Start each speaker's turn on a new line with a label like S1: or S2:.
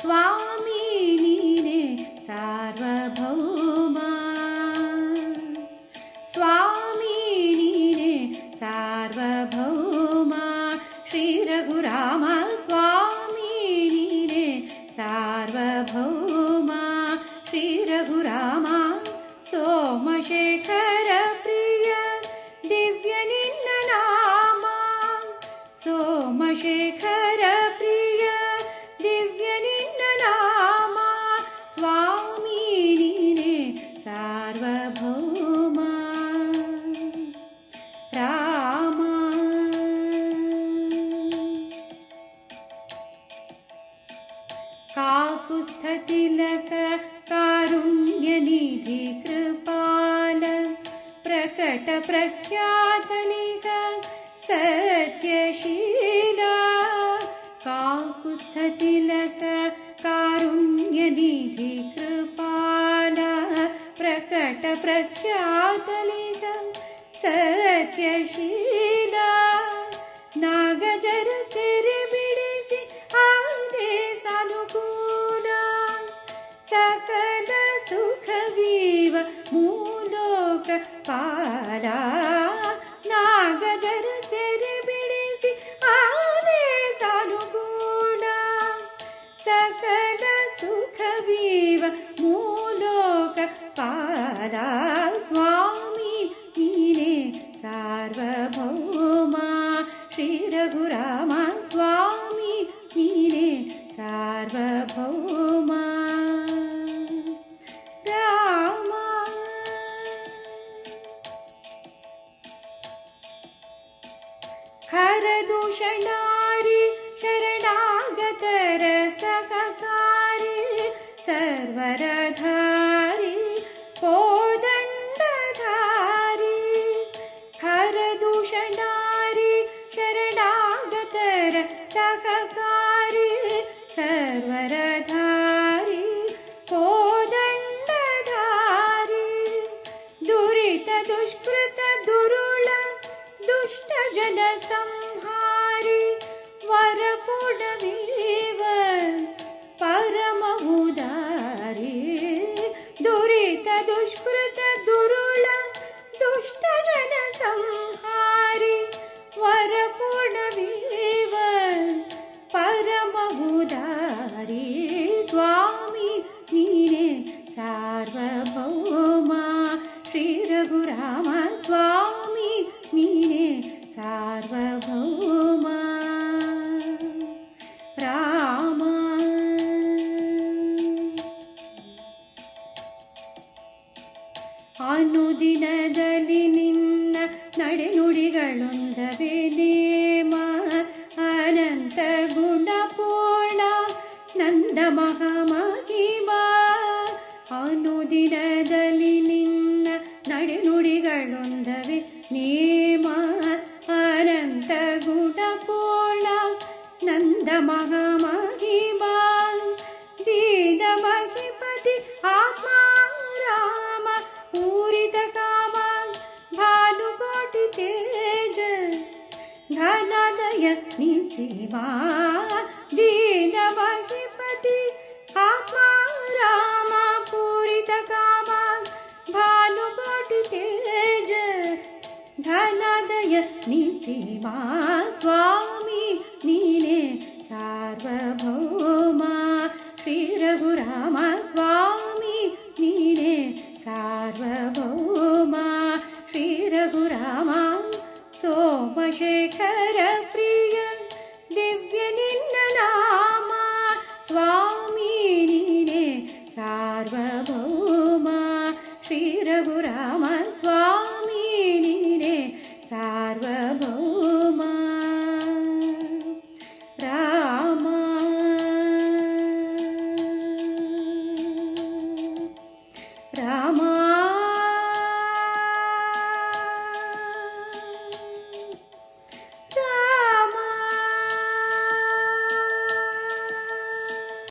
S1: ಸ್ವಾಮಿ ನೀನೆ ಸಾರ್ವಭೌಮ. ಸ್ವಾಮಿ ನೀನೆ ಸಾರ್ವಭೌಮ. ಶ್ರೀ ರಘುರಾಮ ಸ್ವಾಮಿ ನೀನೆ ಸಾರ್ವಭೌಮ. ಶ್ರೀ ರಘುರಾಮ ಸೋಮಶೇಖರ ಪ್ರಿಯ ದಿವ್ಯ ನಿನ್ನ ನಾಮ. ಸೋಮಶೇಖರ ಪ್ರಿಯ ದಿವ್ಯ ನಿನ್ನ ನಾಮ. ಸ್ವಾಮಿ ನೀನೆ ಸಾರ್ವಭೌಮ. ರಾಮ ಕಾಕುತ್ಸ್ಥ ತಿಲಕ ಕಾರುಣ್ಯ ನಿಧಿ ಕೃಪಾಲ ಪ್ರಕಟ ಪ್ರಖ್ಯಾತನಿಗ ಸತ್ಯಶೀಲ. ಕಾಕುತ್ಸ್ಥ ತಿಲಕ ಕಾರುಣ್ಯ ನಿಧಿ ಕೃಪಾಲ ಪ್ರಕಟ ಪ್ರಖ್ಯಾತನಿಗ ಸತ್ಯಶೀಲ. ನಾಗಜರ ತೆರೆ ಬಿಡಿಸಿ ಆದೇಶ ಅನುಕೂಲ. ಸಕಲ ಸುಖವೀವ ಮೂಲೋಕ ಪಾಲ. ನಾಗಜರ ತೆರೆ ಬಿಡಿಸಿ ಆದೇಶ ಅನುಕೂಲ. ಸಕಲ ಸುಖವೀವ ಮೂಲೋಕ ಪಾಲ. ಸ್ವಾಮಿ ನೀನೆ ಸಾರ್ವಭೌಮ. ಶ್ರೀ ರಘುರಾಮ ಸ್ವಾಮಿ ನೀನೆ ಸಾರ್ವಭೌಮ. ರಾಮ ಖರದೂಷಣಾರಿ ಶರಣಾಗತರ ಸಹಕಾರಿ ಸರ್ವರಧಾರಿ ಕೋದಂಡಧಾರಿ. ಖರದೂಷಣಾರಿ ಶರಣಾಗತರ ಸಹಕಾರಿ ಸರ್ವರಧಾರಿ ಕೋದಂಡಧಾರಿ. ದುರಿತ ದುಷ್ಕೃತ ದುರುಳ ದುಷ್ಟ ಜನ ಸಂಹಾರಿ. ವರಪುಡವೀವ ಪರಮ ಉದಾರಿ. ದುರಿತ ದುಷ್ಕೃತ ದುರುಳ ದುಷ್ಟ ಜನ ಸಂಹಾರಿ. ವರಪುಡವೀವ ಪರಮ ಉದಾರಿ. ಸ್ವಾಮಿ ನೀನೆ ಸಾರ್ವಭೌಮ. ಶ್ರೀ ರಘುರಾಮ ಸ್ವಾಮಿ ನೀನೆ ಸಾರ್ವಭೌಮ. ರಾಮ ಅನುದಿನದಲ್ಲಿ ನಿನ್ನ ನಡೆನುಡಿಗಳೊಂದವೇ ನೇಮ. ಅನಂತ ಗುಣಪೂರ್ಣ ನಂದ ಮಹಾಮಹಿಮ. ಅನುದಿನದಲ್ಲಿ ನಿನ್ನ ನಡೆನುಡಿಗಳೊಂದವೇ ನೇಮ. ಅನಂತ ಗುಣಪೂರ್ಣ ನಂದ ಮಹಾಮಹಿಮ. ದೀನ ಮಹಿಪತಿ ಆತ್ಮ ರಾಮ ಪೂರಿತ ಕಾಮ. ಭಾನುಕೋಟಿ ತೇಜ ಘನದಯ ನಿಸಿಮಾ. ದೀನ ಮಹಿಪತಿ ಆತ್ಮ ರಾಮ ಪೂರಿತ ಕಾಮ. ಭಾನುಕೋಟಿ ತೇಜ ಘನದಯ ನಿಸಿಮಾ. ಸ್ವಾಮಿ ನೀನೆ ಸಾರ್ವಭೌಮ. ಶ್ರೀ ರಘುರಾಮ ಸ್ವಾಮಿ ನೀನೆ ಸಾರ್ವಭೌಮ. ಶ್ರೀ ರಘುರಾಮ ಸೋಮಶೇಖರ ಪ್ರಿಯ ದಿವ್ಯ ನಿನ್ನ ನಾಮ. ಸ್ವಾಮಿ ನೀನೆ ಸಾರ್ವಭೌಮ. ಶ್ರೀ ರಘುರಾಮ ಸ್ವಾಮಿ ನೀನೆ ಸಾರ್ವಭೌಮ. ರಾಮ ರಾಮ